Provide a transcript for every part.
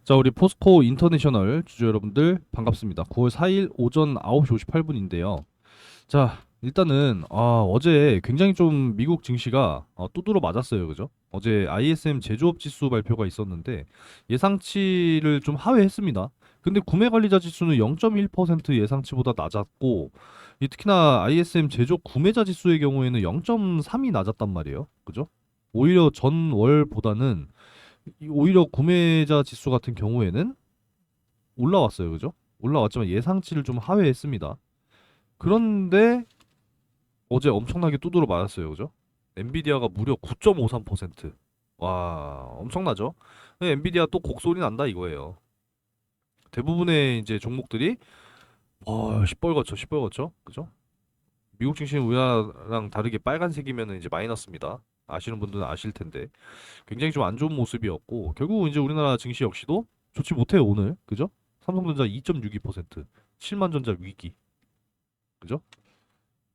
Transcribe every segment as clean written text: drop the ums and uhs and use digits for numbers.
자, 우리 포스코 인터내셔널 주주 여러분들 반갑습니다. 9월 4일 오전 9시 58분인데요. 자, 일단은 어제 굉장히 좀 미국 증시가 두드러 맞았어요. 그죠? 어제 ISM 제조업 지수 발표가 있었는데 예상치를 좀 하회했습니다. 근데 구매 관리자 지수는 0.1% 예상치보다 낮았고 특히나 ISM 제조업 구매자 지수의 경우에는 0.3이 낮았단 말이에요. 그죠? 오히려 전월보다는 오히려 구매자 지수 같은 경우에는 올라왔어요. 그죠? 올라왔지만 예상치를 좀 하회했습니다. 그런데 어제 엄청나게 두드러 맞았어요. 그죠? 엔비디아가 무려 9.53%. 와, 엄청나죠? 엔비디아 또 곡소리 난다 이거예요. 대부분의 이제 종목들이 시뻘겋죠. 시뻘겋죠. 그죠? 미국 증시는 우리나라랑 다르게 빨간색이면 이제 마이너스입니다. 아시는 분들은 아실 텐데 굉장히 좀 안 좋은 모습이었고 결국 이제 우리나라 증시 역시도 좋지 못해요 오늘. 그죠? 삼성전자 2.62%, 7만전자 위기. 그죠?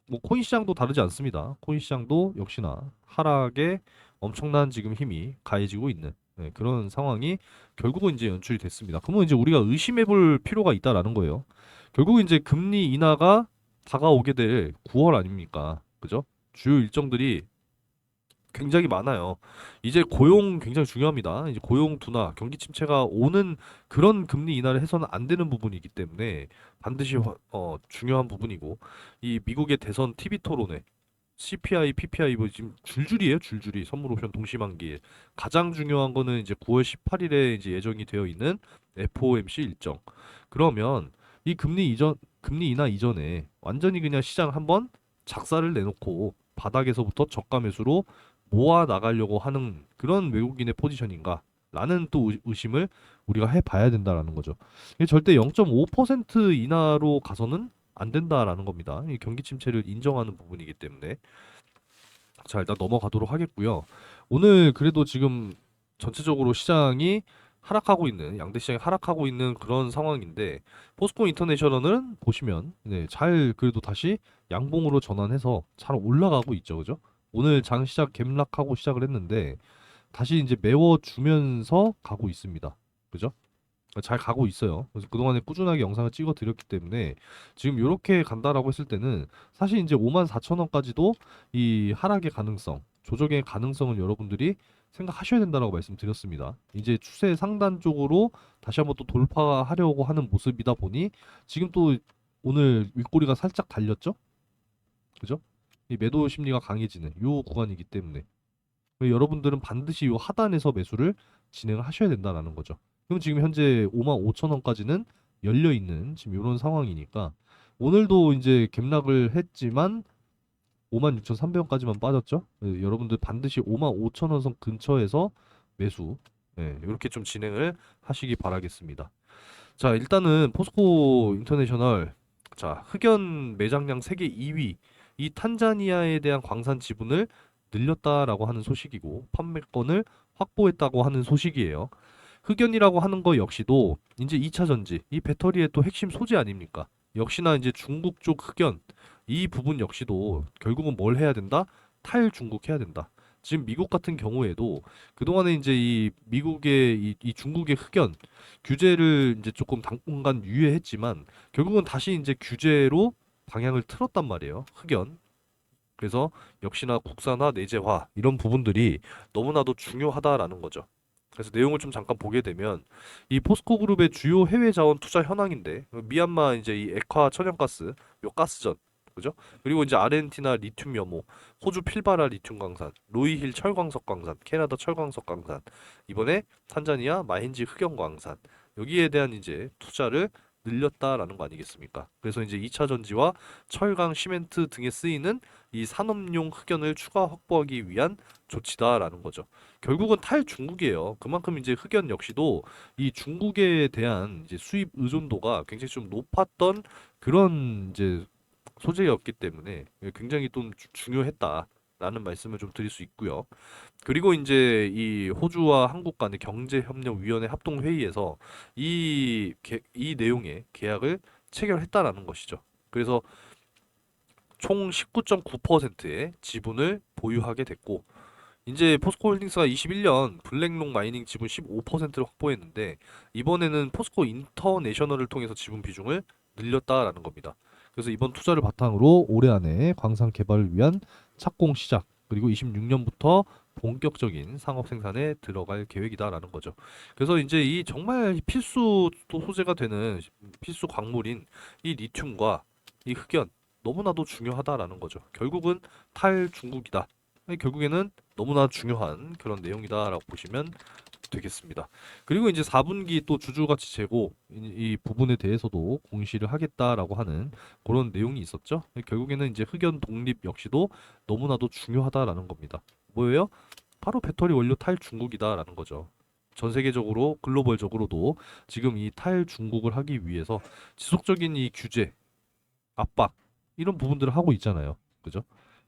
뭐 코인 시장도 다르지 않습니다. 코인 시장도 역시나 하락에 엄청난 지금 힘이 가해지고 있는 그런 상황이 결국은 이제 연출이 됐습니다. 그러면 이제 우리가 의심해 볼 필요가 있다라는 거예요. 결국 이제 금리 인하가 다가오게 될 9월 아닙니까? 그죠? 주요 일정들이 굉장히 많아요. 이제 고용 굉장히 중요합니다. 이제 고용 둔화, 경기 침체가 오는 그런 금리 인하를 해서는 안 되는 부분이기 때문에 반드시 중요한 부분이고 이 미국의 대선 TV 토론회 CPI, PPI 뭐 지금 줄줄이에요, 줄줄이 선물 옵션 동시만기에 가장 중요한 거는 이제 9월 18일에 이제 예정이 되어 있는 FOMC 일정. 그러면 이 금리 인하 이전에 완전히 그냥 시장 한번 작사를 내놓고 바닥에서부터 저가 매수로 모아 나가려고 하는 그런 외국인의 포지션인가? 라는 또 의심을 우리가 해봐야 된다라는 거죠. 이게 절대 0.5% 인하로 가서는 안 된다라는 겁니다. 이 경기 침체를 인정하는 부분이기 때문에. 자, 일단 넘어가도록 하겠고요. 오늘 그래도 지금 전체적으로 시장이 하락하고 있는, 양대 시장이 하락하고 있는 그런 상황인데, 포스코 인터내셔널은 보시면, 잘 그래도 다시 양봉으로 전환해서 잘 올라가고 있죠. 그죠? 오늘 장 시작 갭락하고 시작을 했는데, 다시 이제 메워주면서 가고 있습니다. 그죠? 잘 가고 있어요. 그래서 그동안에 꾸준하게 영상을 찍어 드렸기 때문에 지금 이렇게 간다라고 했을 때는 사실 이제 5만 4천 원까지도 이 하락의 가능성, 조정의 가능성을 여러분들이 생각하셔야 된다라고 말씀드렸습니다. 이제 추세 상단 쪽으로 다시 한번 또 돌파하려고 하는 모습이다 보니 지금 또 오늘 윗꼬리가 살짝 달렸죠? 그죠? 이 매도 심리가 강해지는 요 구간이기 때문에 여러분들은 반드시 요 하단에서 매수를 진행을 하셔야 된다라는 거죠. 그럼 지금 현재 5만 5천 원까지는 열려 있는 지금 이런 상황이니까 오늘도 이제 갭락을 했지만 5만 6,300원까지만 빠졌죠. 여러분들 반드시 5만 5천 원선 근처에서 매수 이렇게 좀 진행을 하시기 바라겠습니다. 자, 일단은 포스코 인터내셔널 자, 흑연 매장량 세계 2위 이 탄자니아에 대한 광산 지분을 늘렸다라고 하는 소식이고 판매권을 확보했다고 하는 소식이에요. 흑연이라고 하는 거 역시도 이제 2차 전지 이 배터리의 또 핵심 소재 아닙니까? 역시나 이제 중국 쪽 흑연 이 부분 역시도 결국은 뭘 해야 된다? 탈중국 해야 된다. 지금 미국 같은 경우에도 그동안에 이제 이 미국의 이 중국의 흑연 규제를 이제 조금 당분간 유예했지만 결국은 다시 이제 규제로 방향을 틀었단 말이에요. 흑연. 그래서 역시나 국산화, 내재화 이런 부분들이 너무나도 중요하다라는 거죠. 그래서 내용을 좀 잠깐 보게 되면 이 포스코 그룹의 주요 해외 자원 투자 현황인데 미얀마 이제 이 액화 천연가스, 요 가스전 그죠? 그리고 이제 아르헨티나 리튬 염호, 호주 필바라 리튬 광산, 로이힐 철광석 광산, 캐나다 철광석 광산, 이번에 탄자니아 마헨지 흑연 광산 여기에 대한 이제 투자를 늘렸다라는 거 아니겠습니까? 그래서 이제 2차 전지와 철강, 시멘트 등에 쓰이는 이 산업용 흑연을 추가 확보하기 위한 조치다라는 거죠. 결국은 탈중국이에요. 그만큼 이제 흑연 역시도 이 중국에 대한 이제 수입 의존도가 굉장히 좀 높았던 그런 이제 소재였기 때문에 굉장히 좀 중요했다라는 말씀을 좀 드릴 수 있고요. 그리고 이제 이 호주와 한국 간의 경제협력위원회 합동회의에서 이 내용의 계약을 체결했다라는 것이죠. 그래서 총 19.9%의 지분을 보유하게 됐고 이제 포스코홀딩스가 21년 블랙록 마이닝 지분 15%를 확보했는데 이번에는 포스코 인터내셔널을 통해서 지분 비중을 늘렸다라는 겁니다. 그래서 이번 투자를 바탕으로 올해 안에 광산 개발을 위한 착공 시작 그리고 26년부터 본격적인 상업 생산에 들어갈 계획이다라는 거죠. 그래서 이제 이 정말 필수 또 소재가 되는 필수 광물인 이 리튬과 이 흑연 너무나도 중요하다라는 거죠. 결국은 탈중국이다. 결국에는 너무나 중요한 그런 내용이다라고 보시면 되겠습니다. 그리고 이제 4분기 또 주주가치 재고 이 부분에 대해서도 공시를 하겠다라고 하는 그런 내용이 있었죠. 결국에는 이제 흑연 독립 역시도 너무나도 중요하다라는 겁니다. 뭐예요? 바로 배터리 원료 탈중국이다라는 거죠. 전 세계적으로 글로벌적으로도 지금 이 탈중국을 하기 위해서 지속적인 이 규제, 압박 이런 부분들을 하고 있잖아요. 그죠?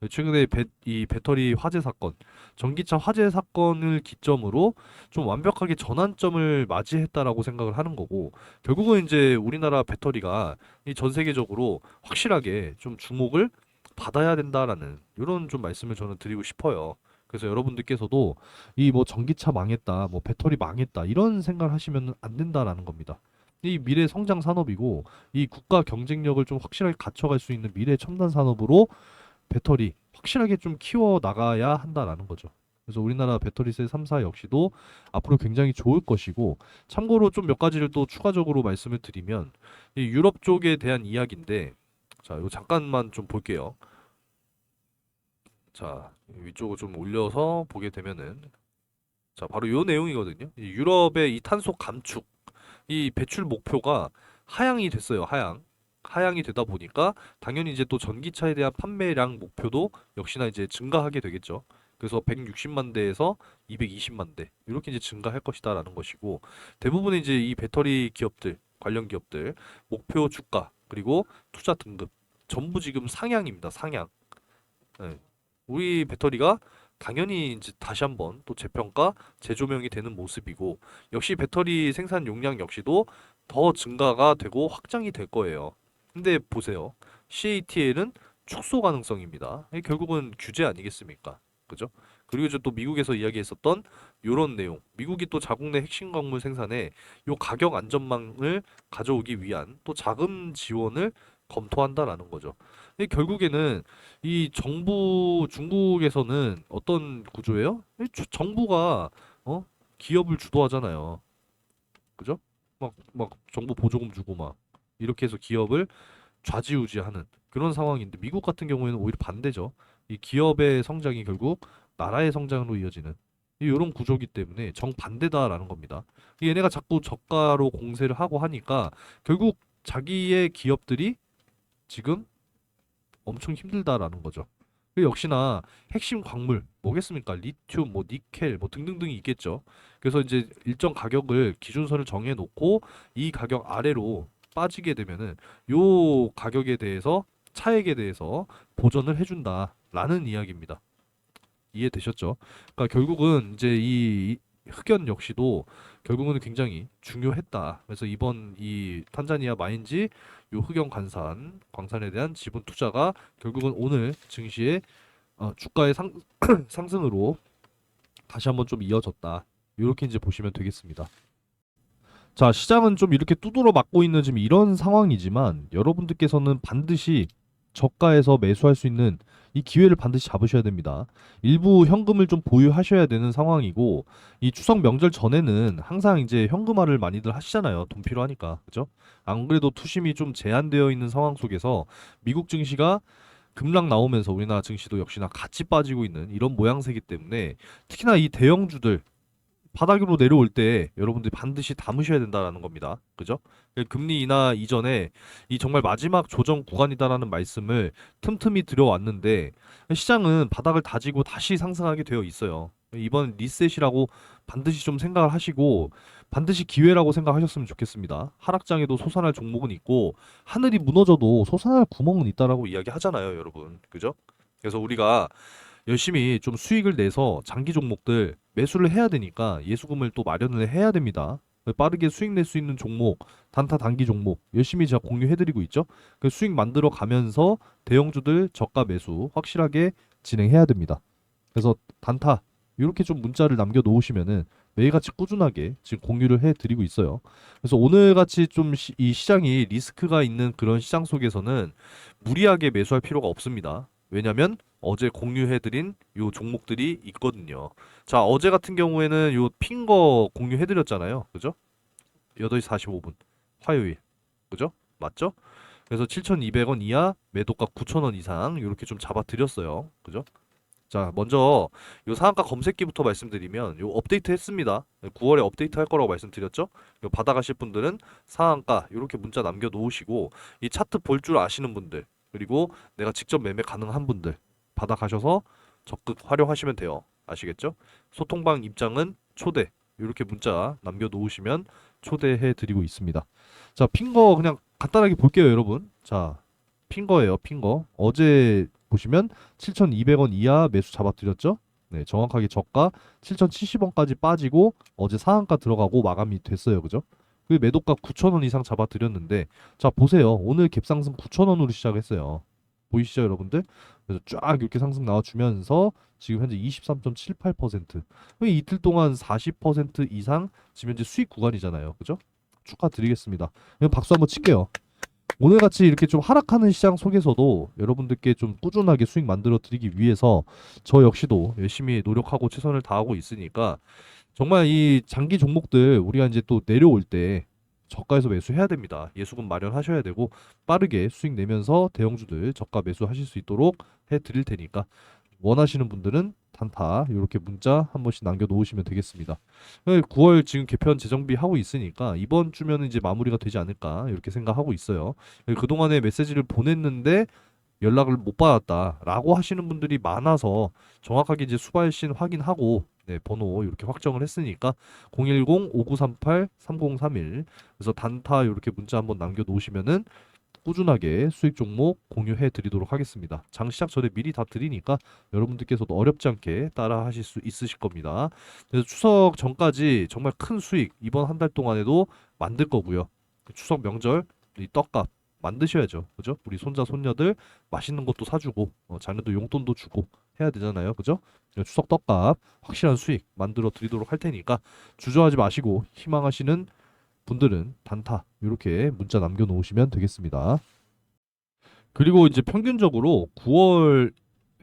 최근에 이 배터리 화재 사건, 전기차 화재 사건을 기점으로 좀 완벽하게 전환점을 맞이했다라고 생각을 하는 거고, 결국은 이제 우리나라 배터리가 이 전 세계적으로 확실하게 좀 주목을 받아야 된다라는 이런 좀 말씀을 저는 드리고 싶어요. 그래서 여러분들께서도 이 뭐 전기차 망했다, 뭐 배터리 망했다 이런 생각을 하시면 안 된다라는 겁니다. 이 미래 성장 산업이고 이 국가 경쟁력을 좀 확실하게 갖춰갈 수 있는 미래 첨단 산업으로 배터리 확실하게 좀 키워 나가야 한다라는 거죠. 그래서 우리나라 배터리셀 3사 역시도 앞으로 굉장히 좋을 것이고 참고로 좀 몇 가지를 또 추가적으로 말씀을 드리면 이 유럽 쪽에 대한 이야기인데 자, 이거 잠깐만 좀 볼게요. 자, 위쪽으로 좀 올려서 보게 되면은 자, 바로 요 내용이거든요. 이 유럽의 이 탄소 감축 이 배출 목표가 하향이 됐어요. 하향이 되다 보니까 당연히 이제 또 전기차에 대한 판매량 목표도 역시나 이제 증가하게 되겠죠. 그래서 160만 대에서 220만 대 이렇게 이제 증가할 것이다라는 것이고 대부분의 이제 이 배터리 기업들 관련 기업들 목표 주가 그리고 투자 등급 전부 지금 상향입니다. 상향. 네. 우리 배터리가 당연히 이제 다시 한번 또 재평가, 재조명이 되는 모습이고 역시 배터리 생산 용량 역시도 더 증가가 되고 확장이 될 거예요. 근데 보세요. CATL은 축소 가능성입니다. 이게 결국은 규제 아니겠습니까? 그죠? 그리고 이제 또 미국에서 이야기했었던 요런 내용. 미국이 또 자국 내 핵심 광물 생산에 요 가격 안전망을 가져오기 위한 또 자금 지원을 검토한다라는 거죠. 이게 결국에는 이 정부 중국에서는 어떤 구조예요? 정부가 어? 기업을 주도하잖아요. 그죠? 막 정부 보조금 주고 막 이렇게 해서 기업을 좌지우지하는 그런 상황인데 미국 같은 경우에는 오히려 반대죠. 이 기업의 성장이 결국 나라의 성장으로 이어지는 이런 구조기 때문에 정반대다라는 겁니다. 얘네가 자꾸 저가로 공세를 하고 하니까 결국 자기의 기업들이 지금 엄청 힘들다라는 거죠. 역시나 핵심 광물 뭐겠습니까? 리튬, 뭐 니켈, 뭐 등등등이 있겠죠. 그래서 이제 일정 가격을 기준선을 정해 놓고 이 가격 아래로 빠지게 되면은 요 가격에 대해서 차액에 대해서 보전을 해준다라는 이야기입니다. 이해되셨죠? 그러니까 결국은 이제 이 흑연 역시도 결국은 굉장히 중요했다. 그래서 이번 이 탄자니아 마인지 요 흑연 관산 광산에 대한 지분 투자가 결국은 오늘 증시의 주가의 상승으로 다시 한번 좀 이어졌다. 이렇게 이제 보시면 되겠습니다. 자, 시장은 좀 이렇게 두드러 맞고 있는 지금 이런 상황이지만 여러분들께서는 반드시 저가에서 매수할 수 있는 이 기회를 반드시 잡으셔야 됩니다. 일부 현금을 좀 보유하셔야 되는 상황이고 이 추석 명절 전에는 항상 이제 현금화를 많이들 하시잖아요. 돈 필요하니까. 그죠? 안 그래도 투심이 좀 제한되어 있는 상황 속에서 미국 증시가 급락 나오면서 우리나라 증시도 역시나 같이 빠지고 있는 이런 모양새이기 때문에 특히나 이 대형주들 바닥으로 내려올 때 여러분들이 반드시 담으셔야 된다라는 겁니다. 그죠? 금리 인하 이전에 이 정말 마지막 조정 구간이다라는 말씀을 틈틈이 드려왔는데 시장은 바닥을 다지고 다시 상승하게 되어 있어요. 이번 리셋이라고 반드시 좀 생각을 하시고 반드시 기회라고 생각하셨으면 좋겠습니다. 하락장에도 솟아날 종목은 있고 하늘이 무너져도 솟아날 구멍은 있다라고 이야기하잖아요, 여러분. 그죠? 그래서 우리가 열심히 좀 수익을 내서 장기 종목들 매수를 해야 되니까 예수금을 또 마련을 해야 됩니다. 빠르게 수익 낼 수 있는 종목, 단타 단기 종목 열심히 제가 공유해드리고 있죠. 그 수익 만들어 가면서 대형주들 저가 매수 확실하게 진행해야 됩니다. 그래서 단타 이렇게 좀 문자를 남겨 놓으시면은 매일같이 꾸준하게 지금 공유를 해드리고 있어요. 그래서 오늘같이 좀 이 시장이 리스크가 있는 그런 시장 속에서는 무리하게 매수할 필요가 없습니다. 왜냐면 어제 공유해드린 요 종목들이 있거든요. 자, 어제 같은 경우에는 요 핀 거 공유해드렸잖아요. 그죠? 8시 45분. 화요일. 그죠? 맞죠? 그래서 7,200원 이하, 매도가 9,000원 이상 이렇게 좀 잡아드렸어요. 그죠? 자, 먼저 요 상한가 검색기부터 말씀드리면 요 업데이트 했습니다. 9월에 업데이트 할 거라고 말씀드렸죠? 요 받아가실 분들은 상한가 이렇게 문자 남겨 놓으시고 이 차트 볼 줄 아시는 분들 그리고 내가 직접 매매 가능한 분들 받아가셔서 적극 활용하시면 돼요. 아시겠죠? 소통방 입장은 초대 이렇게 문자 남겨 놓으시면 초대해 드리고 있습니다. 자, 핀 거 그냥 간단하게 볼게요, 여러분. 자, 핀 거예요, 핀 거. 어제 보시면 7,200원 이하 매수 잡아드렸죠? 네, 정확하게 저가 7,070원까지 빠지고 어제 상한가 들어가고 마감이 됐어요. 그죠? 그 매도가 9,000원 이상 잡아드렸는데 자, 보세요. 오늘 갭상승 9,000원으로 시작했어요. 보이시죠, 여러분들? 그래서 쫙 이렇게 상승 나와주면서 지금 현재 23.78%. 이틀 동안 40% 이상 지금 현재 수익 구간이잖아요. 그죠? 축하드리겠습니다. 그럼 박수 한번 칠게요. 오늘같이 이렇게 좀 하락하는 시장 속에서도 여러분들께 좀 꾸준하게 수익 만들어 드리기 위해서 저 역시도 열심히 노력하고 최선을 다하고 있으니까 정말 이 장기 종목들 우리가 이제 또 내려올 때 저가에서 매수해야 됩니다. 예수금 마련하셔야 되고 빠르게 수익 내면서 대형주들 저가 매수하실 수 있도록 해 드릴 테니까 원하시는 분들은 단타 이렇게 문자 한 번씩 남겨 놓으시면 되겠습니다. 9월 지금 개편 재정비 하고 있으니까 이번 주면은 이제 마무리가 되지 않을까 이렇게 생각하고 있어요. 그동안에 메시지를 보냈는데 연락을 못 받았다라고 하시는 분들이 많아서 정확하게 이제 수발신 확인하고 네, 번호 이렇게 확정을 했으니까 010-5938-3031 그래서 단타 이렇게 문자 한번 남겨 놓으시면은 꾸준하게 수익 종목 공유해 드리도록 하겠습니다. 장 시작 전에 미리 다 드리니까 여러분들께서도 어렵지 않게 따라 하실 수 있으실 겁니다. 그래서 추석 전까지 정말 큰 수익 이번 한 달 동안에도 만들 거고요. 추석 명절 이 떡값 만드셔야죠. 그죠? 우리 손자 손녀들 맛있는 것도 사주고 자녀도 용돈도 주고 해야 되잖아요. 그죠? 추석 떡값 확실한 수익 만들어 드리도록 할 테니까 주저하지 마시고 희망하시는 분들은 단타 이렇게 문자 남겨놓으시면 되겠습니다. 그리고 이제 평균적으로 9월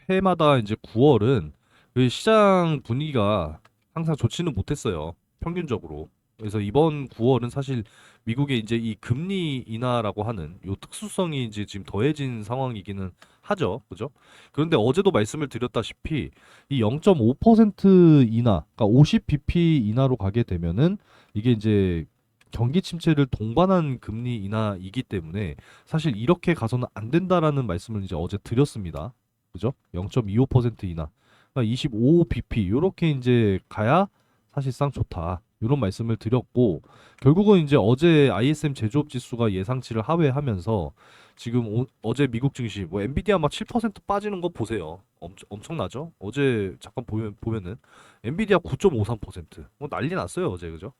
해마다 이제 9월은 그 시장 분위기가 항상 좋지는 못했어요. 평균적으로. 그래서 이번 9월은 사실 미국의 이제 이 금리 인하라고 하는 요 특수성이 이제 지금 더해진 상황이기는 하죠. 그죠? 그런데 어제도 말씀을 드렸다시피 이 0.5% 인하, 그러니까 50bp 인하로 가게 되면은 이게 이제 경기 침체를 동반한 금리 인하이기 때문에 사실 이렇게 가서는 안 된다라는 말씀을 이제 어제 드렸습니다. 그죠? 0.25% 인하. 그러니까 25bp 요렇게 이제 가야 사실상 좋다. 이런 말씀을 드렸고 결국은 이제 어제 ISM 제조업 지수가 예상치를 하회하면서 지금 어제 미국 증시 뭐 엔비디아 막 7% 빠지는 거 보세요. 엄청나죠? 어제 잠깐 보면은 엔비디아 9.53%. 뭐 난리 났어요, 어제. 그죠?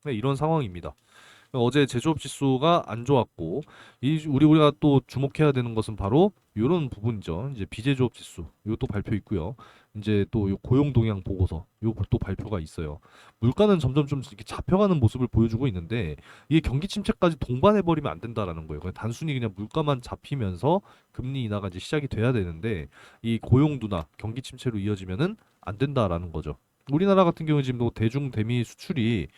네, 이런 상황입니다. 어제 제조업 지수가 안 좋았고 우리가 또 주목해야 되는 것은 바로 이런 부분이죠. 이제 비제조업 지수 이것도 발표 있고요. 이제 또 요 고용 동향 보고서 요것도 발표가 있어요. 물가는 점점 좀 이렇게 잡혀가는 모습을 보여주고 있는데 이게 경기 침체까지 동반해 버리면 안 된다라는 거예요. 그냥 단순히 그냥 물가만 잡히면서 금리 인하가 이제 시작이 돼야 되는데 이 고용 둔화, 경기 침체로 이어지면은 안 된다라는 거죠. 우리나라 같은 경우 지금 뭐 대중 대미 수출이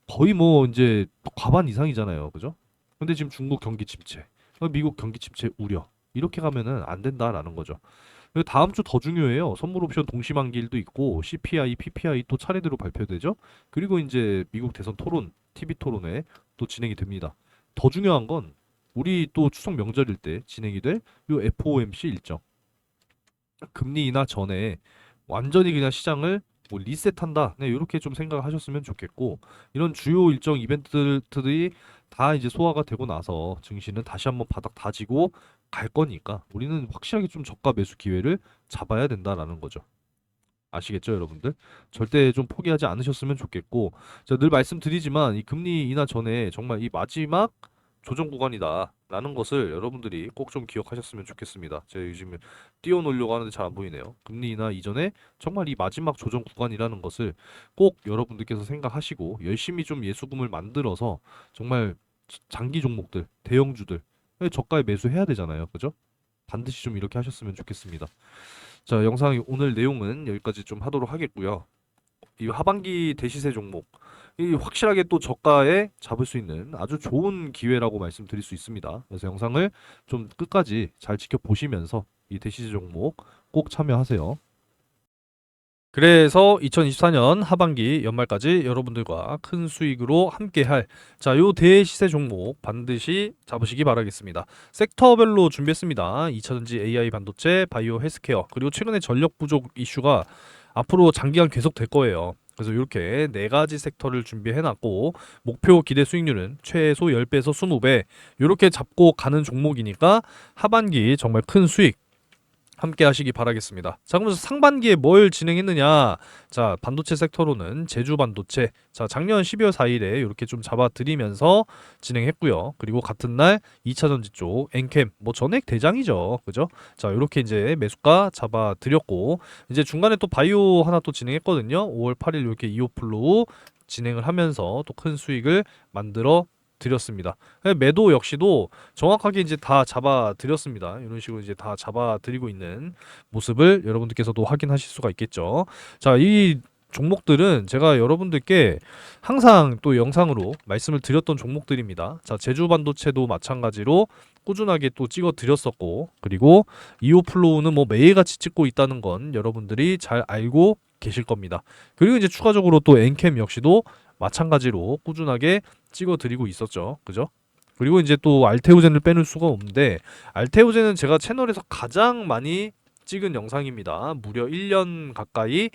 거의 뭐 이제 과반 이상이잖아요. 그죠? 근데 지금 중국 경기 침체, 미국 경기 침체 우려. 이렇게 가면은 안 된다라는 거죠. 그리고 다음 주 더 중요해요. 선물 옵션 동시만기일도 있고 CPI, PPI 또 차례대로 발표되죠. 그리고 이제 미국 대선 토론, TV 토론회 또 진행이 됩니다. 더 중요한 건 우리 또 추석 명절일 때 진행이 될 요 FOMC 일정. 금리 인하 전에 완전히 그냥 시장을 뭐 리셋한다. 네, 이렇게 좀 생각하셨으면 좋겠고 이런 주요 일정 이벤트들이 다 이제 소화가 되고 나서 증시는 다시 한번 바닥 다지고 갈 거니까 우리는 확실하게 좀 저가 매수 기회를 잡아야 된다라는 거죠. 아시겠죠, 여러분들? 절대 좀 포기하지 않으셨으면 좋겠고, 제가 늘 말씀드리지만 이 금리 인하 전에 정말 이 마지막 조정 구간이다. 라는 것을 여러분들이 꼭 좀 기억하셨으면 좋겠습니다. 제가 요즘 띄워놓으려고 하는데 잘 안 보이네요. 금리 인하 이전에 정말 이 마지막 조정 구간이라는 것을 꼭 여러분들께서 생각하시고 열심히 좀 예수금을 만들어서 정말 장기 종목들, 대형주들 저가에 매수해야 되잖아요. 그죠? 반드시 좀 이렇게 하셨으면 좋겠습니다. 자, 영상 오늘 내용은 여기까지 좀 하도록 하겠고요. 이 하반기 대시세 종목 이 확실하게 또 저가에 잡을 수 있는 아주 좋은 기회라고 말씀드릴 수 있습니다. 그래서 영상을 좀 끝까지 잘 지켜보시면서 이 대시세 종목 꼭 참여하세요. 그래서 2024년 하반기 연말까지 여러분들과 큰 수익으로 함께할 요 대시세 종목 반드시 잡으시기 바라겠습니다. 섹터별로 준비했습니다. 2차전지, AI 반도체, 바이오 헬스케어 그리고 최근에 전력 부족 이슈가 앞으로 장기간 계속 될 거예요. 그래서 이렇게 네 가지 섹터를 준비해놨고 목표 기대 수익률은 최소 10배에서 20배 이렇게 잡고 가는 종목이니까 하반기 정말 큰 수익 함께 하시기 바라겠습니다. 자, 그러면서 상반기에 뭘 진행했느냐? 자, 반도체 섹터로는 제주 반도체. 자, 작년 12월 4일에 이렇게 좀 잡아드리면서 진행했고요. 그리고 같은 날 2차 전지 쪽 엔캠 뭐 전액 대장이죠. 그죠? 자, 이렇게 이제 매수가 잡아드렸고 이제 중간에 또 바이오 하나 또 진행했거든요. 5월 8일 이렇게 이오플로우 진행을 하면서 또 큰 수익을 만들어 드렸습니다. 매도 역시도 정확하게 이제 다 잡아 드렸습니다. 이런 식으로 이제 다 잡아 드리고 있는 모습을 여러분들께서도 확인하실 수가 있겠죠. 자, 이 종목들은 제가 여러분들께 항상 또 영상으로 말씀을 드렸던 종목들입니다. 자, 제주 반도체도 마찬가지로 꾸준하게 또 찍어 드렸었고, 그리고 이오플로우는 뭐 매일같이 찍고 있다는 건 여러분들이 잘 알고 계실 겁니다. 그리고 이제 추가적으로 또 엔캠 역시도 마찬가지로 꾸준하게 찍어드리고 있었죠. 그죠? 그리고 이제 또 알테오젠을 빼놓을 수가 없는데 알테오젠은 제가 채널에서 가장 많이 찍은 영상입니다. 무려 1년 가까이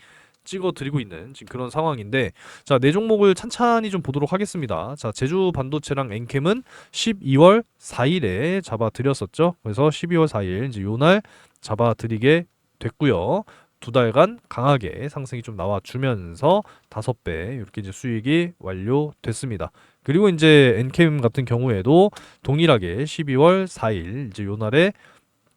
찍어드리고 있는 지금 그런 상황인데 자, 네 종목을 찬찬히 좀 보도록 하겠습니다. 자, 제주 반도체랑 엔캠은 12월 4일에 잡아드렸었죠. 그래서 12월 4일 이제 요날 잡아드리게 됐고요. 두 달간 강하게 상승이 좀 나와주면서 5배 이렇게 이제 수익이 완료됐습니다. 그리고 이제 엔캠 같은 경우에도 동일하게 12월 4일 이제 요날에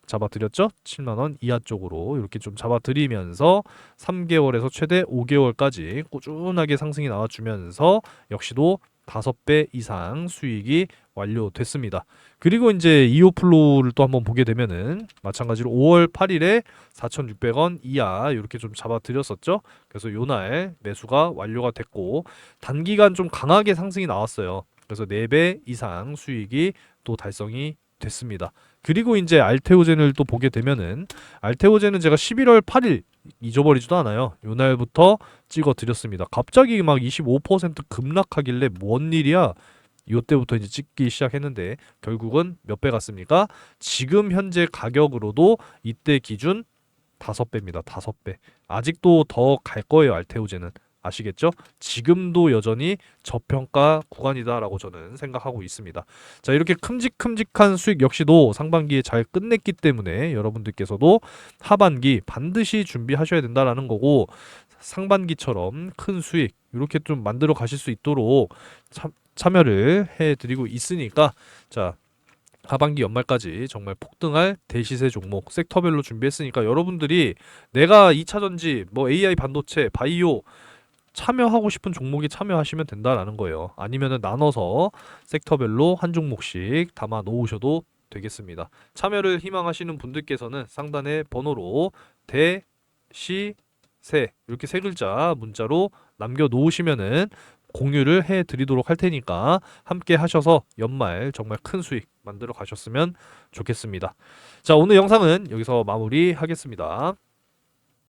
잡아드렸죠. 7만 원 이하 쪽으로 이렇게 좀 잡아드리면서 3개월에서 최대 5개월까지 꾸준하게 상승이 나와주면서 역시도 5배 이상 수익이 완료됐습니다. 그리고 이제 이오플로우를 또 한번 보게 되면은 마찬가지로 5월 8일에 4,600원 이하 이렇게 좀 잡아드렸었죠. 그래서 요날 매수가 완료가 됐고 단기간 좀 강하게 상승이 나왔어요. 그래서 4배 이상 수익이 또 달성이 됐습니다. 그리고 이제 알테오젠을 또 보게 되면은 알테오젠은 제가 11월 8일 잊어버리지도 않아요. 요날부터 찍어 드렸습니다. 갑자기 막 25% 급락하길래 뭔 일이야? 요때부터 이제 찍기 시작했는데 결국은 몇 배 갔습니까? 지금 현재 가격으로도 이때 기준 5배입니다. 5배. 아직도 더 갈 거예요, 알테오젠은. 아시겠죠? 지금도 여전히 저평가 구간이다라고 저는 생각하고 있습니다. 자, 이렇게 큼직큼직한 수익 역시도 상반기에 잘 끝냈기 때문에 여러분들께서도 하반기 반드시 준비하셔야 된다라는 거고 상반기처럼 큰 수익 이렇게 좀 만들어 가실 수 있도록 참여를 해드리고 있으니까 자, 하반기 연말까지 정말 폭등할 대시세 종목 섹터별로 준비했으니까 여러분들이 내가 2차전지 뭐 AI 반도체 바이오 참여하고 싶은 종목에 참여하시면 된다라는 거예요. 아니면은 나눠서 섹터별로 한 종목씩 담아 놓으셔도 되겠습니다. 참여를 희망하시는 분들께서는 상단의 번호로 대시세 이렇게 세 글자 문자로 남겨 놓으시면은 공유를 해 드리도록 할 테니까 함께 하셔서 연말 정말 큰 수익 만들어 가셨으면 좋겠습니다. 자, 오늘 영상은 여기서 마무리하겠습니다.